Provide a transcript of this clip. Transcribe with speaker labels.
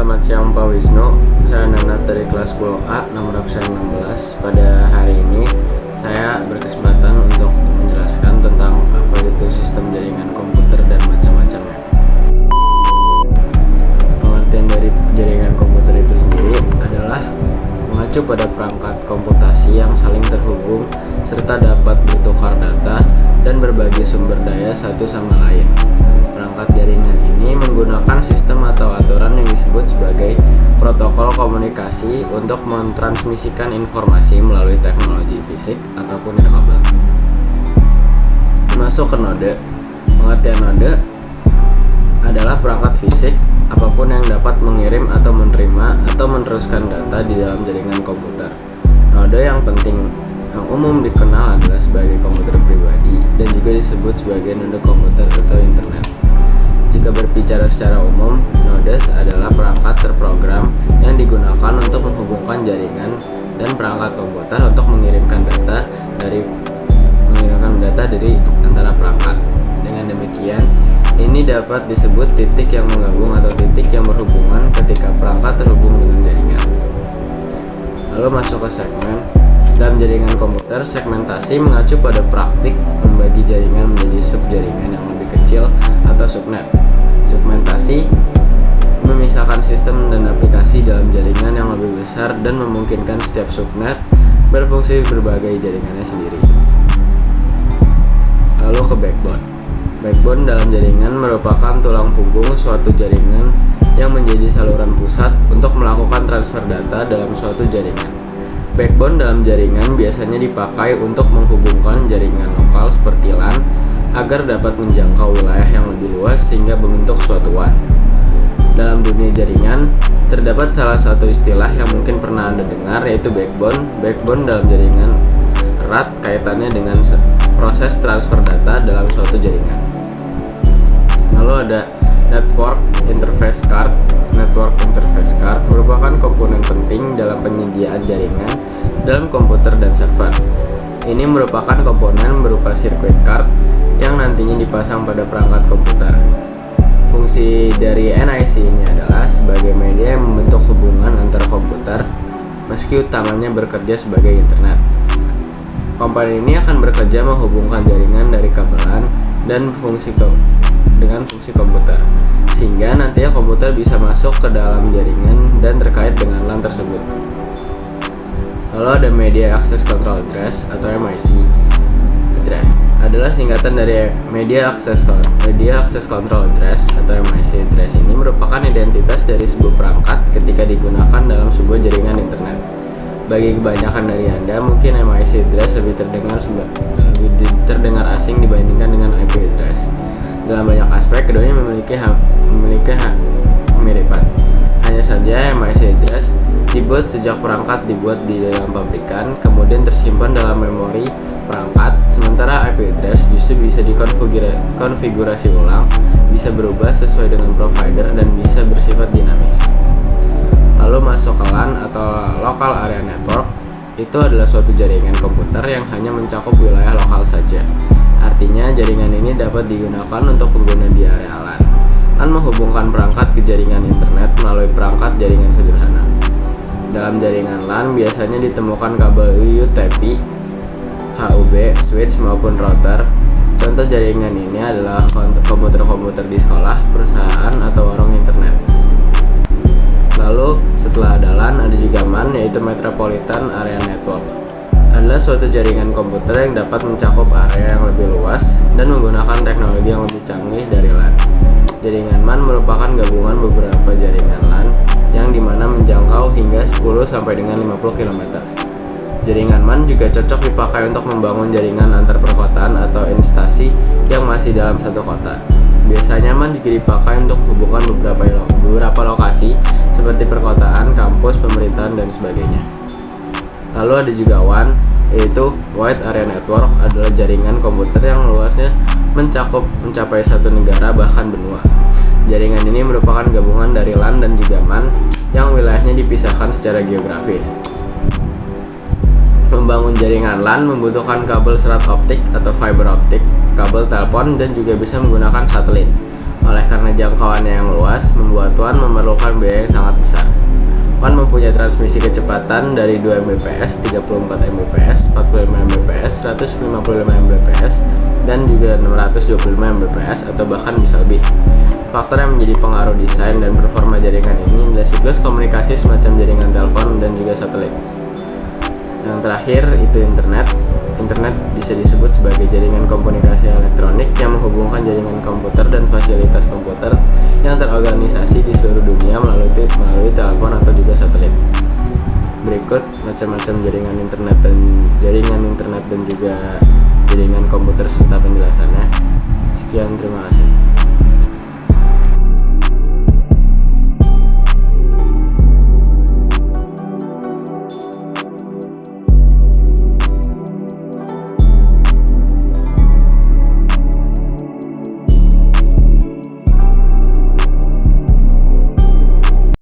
Speaker 1: Selamat siang Pak Wisnu. Saya Nanat dari kelas 10A, nomor absen 16. Pada hari ini saya berkesempatan untuk menjelaskan tentang apa itu sistem jaringan komputer dan macam-macamnya. Pengertian dari jaringan komputer itu sendiri adalah mengacu pada perangkat komputasi yang saling terhubung serta dapat bertukar data dan berbagi sumber daya satu sama lain. Perangkat jaringan ini menggunakan sistem atau aturan yang disebut sebagai protokol komunikasi untuk mentransmisikan informasi melalui teknologi fisik ataupun nirkabel. Masuk ke node. Pengertian node adalah perangkat fisik apapun yang dapat mengirim atau menerima atau meneruskan data di dalam jaringan komputer. Node yang penting yang umum dikenal adalah sebagai komputer pribadi dan juga disebut sebagai node komputer atau internet. Jika berbicara secara umum, nodes adalah perangkat terprogram yang digunakan untuk menghubungkan jaringan dan perangkat komputer untuk mengirimkan data dari antara perangkat. Dengan demikian, ini dapat disebut titik yang menggabung atau titik yang berhubungan ketika perangkat terhubung dengan jaringan. Lalu masuk ke segmen. Dalam jaringan komputer, segmentasi mengacu pada praktik membagi jaringan menjadi subjaringan yang lebih kecil atau subnet. Segmentasi memisahkan sistem dan aplikasi dalam jaringan yang lebih besar dan memungkinkan setiap subnet berfungsi berbagai jaringannya sendiri. Lalu ke backbone. Backbone dalam jaringan merupakan tulang punggung suatu jaringan yang menjadi saluran pusat untuk melakukan transfer data dalam suatu jaringan. Backbone dalam jaringan biasanya dipakai untuk menghubungkan jaringan lokal seperti LAN agar dapat menjangkau wilayah yang lebih luas sehingga membentuk suatu WAN. Dalam dunia jaringan, terdapat salah satu istilah yang mungkin pernah Anda dengar, yaitu backbone. Backbone dalam jaringan erat kaitannya dengan proses transfer data dalam suatu jaringan. Lalu ada Network Interface Card. Network Interface Card merupakan komponen penting dalam penyediaan jaringan dalam komputer dan server. Ini merupakan komponen berupa circuit card yang nantinya dipasang pada perangkat komputer. Fungsi dari NIC ini adalah sebagai media yang membentuk hubungan antar komputer, meski utamanya bekerja sebagai internet. Komponen ini akan bekerja menghubungkan jaringan dari kabelan dan dengan fungsi komputer, sehingga nantinya komputer bisa masuk ke dalam jaringan dan terkait dengan LAN tersebut. Lalu ada Media Access Control Address atau MIC. Address adalah singkatan dari Media Access Control Address atau MIC. Address ini merupakan identitas dari sebuah perangkat ketika digunakan dalam sebuah jaringan internet. Bagi kebanyakan dari Anda, mungkin MIC address lebih terdengar asing dibandingkan dengan IP address. Dalam banyak aspek, keduanya memiliki kemiripan. Hanya saja MIC address dibuat sejak perangkat dibuat di dalam pabrikan, kemudian tersimpan dalam memori perangkat, sementara IP address justru bisa dikonfigurasi ulang, bisa berubah sesuai dengan provider dan bisa bersifat dinamis. Lalu masuk ke LAN atau Local Area Network. Itu adalah suatu jaringan komputer yang hanya mencakup wilayah lokal saja. Artinya jaringan ini dapat digunakan untuk pengguna di area LAN. LAN menghubungkan perangkat ke jaringan internet melalui perangkat jaringan sederhana. Dalam jaringan LAN biasanya ditemukan kabel UTP, HUB, switch maupun router. Contoh jaringan ini adalah komputer-komputer di sekolah, perusahaan, atau warung internet. Lalu setelah ada LAN ada juga MAN, yaitu Metropolitan Area Network. Adalah suatu jaringan komputer yang dapat mencakup area yang lebih luas dan menggunakan teknologi yang lebih canggih dari LAN. Jaringan MAN merupakan gabungan beberapa jaringan LAN yang dimana menjangkau hingga 10 sampai dengan 50 km. Jaringan MAN juga cocok dipakai untuk membangun jaringan antar perkotaan atau instansi yang masih dalam satu kota. Biasanya MAN juga dipakai untuk menghubungkan beberapa lokasi seperti perkotaan, kampus, pemerintahan, dan sebagainya. Lalu ada juga WAN, yaitu Wide Area Network, adalah jaringan komputer yang luasnya mencapai satu negara bahkan benua. Jaringan ini merupakan gabungan dari LAN dan juga MAN yang wilayahnya dipisahkan secara geografis. Membangun jaringan LAN membutuhkan kabel serat optik atau fiber optik, kabel telepon, dan juga bisa menggunakan satelit. Oleh karena jangkauannya yang luas, membuat WAN memerlukan biaya yang sangat besar. WAN mempunyai transmisi kecepatan dari 2 Mbps, 34 Mbps, 45 Mbps, 155 Mbps, dan juga 625 Mbps atau bahkan bisa lebih. Faktor yang menjadi pengaruh desain dan performa jaringan ini adalah siklus komunikasi semacam jaringan telepon dan juga satelit. Yang terakhir itu internet. Internet bisa disebut sebagai jaringan komunikasi elektronik yang menghubungkan jaringan komputer dan fasilitas komputer yang terorganisasi di seluruh dunia melalui telepon atau juga satelit. Berikut macam-macam jaringan internet dan juga jaringan komputer serta penjelasannya. Sekian, terima kasih.